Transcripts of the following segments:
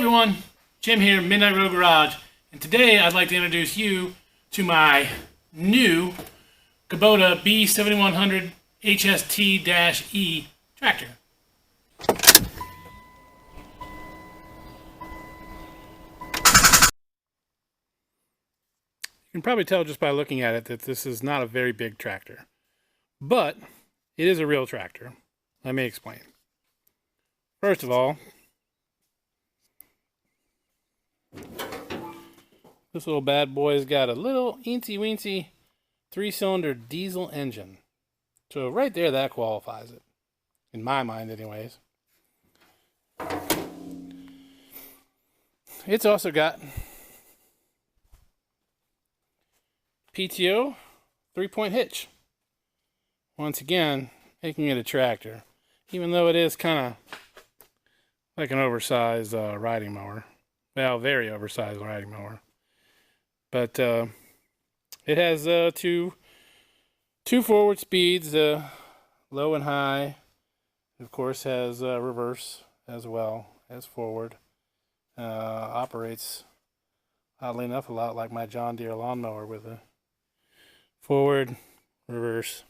everyone, Jim here, Midnight Road Garage, and today I'd like to introduce you to my new Kubota B7100HST-E tractor. You can probably tell just by looking at it that this is not a very big tractor, but it is a real tractor. Let me explain. First of all, this little bad boy's got a little eensy-weensy 3-cylinder diesel engine. So right there, that qualifies it. In my mind, anyways. It's also got PTO 3-point hitch. Once again, making it a tractor. Even though it is kind of like an oversized riding mower. Well, very oversized riding mower. But it has two forward speeds, low and high. Of course, has reverse as well as forward. Operates, oddly enough, a lot like my John Deere lawnmower with a forward, reverse.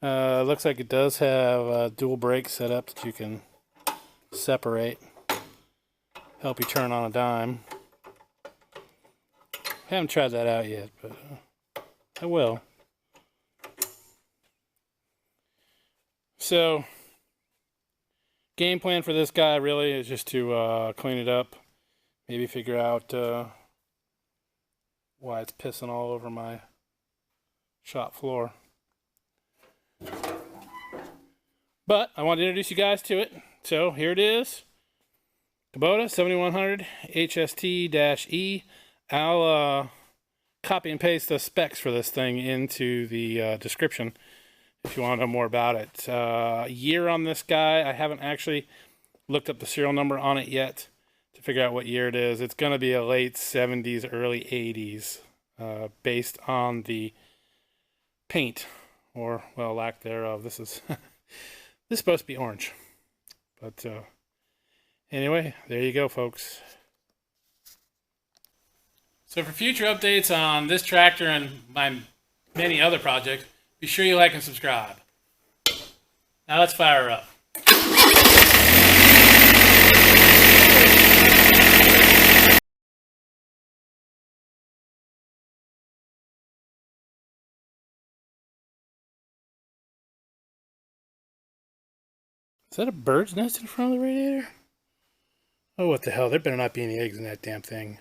Looks like it does have dual brake setup that you can separate, help you turn on a dime. Haven't tried that out yet, but I will. So, game plan for this guy really is just to clean it up, maybe figure out why it's pissing all over my shop floor. But I want to introduce you guys to it. So here it is, Kubota 7100 HST-E. I'll copy and paste the specs for this thing into the description if you want to know more about it. Year on this guy, I haven't actually looked up the serial number on it yet to figure out what year it is. It's going to be a late 70s, early 80s, based on the paint, or, well, lack thereof. This is this is supposed to be orange. But anyway, there you go, folks. So for future updates on this tractor and my many other projects, be sure you like and subscribe. Now let's fire her up. Is that a bird's nest in front of the radiator? Oh, what the hell? There better not be any eggs in that damn thing.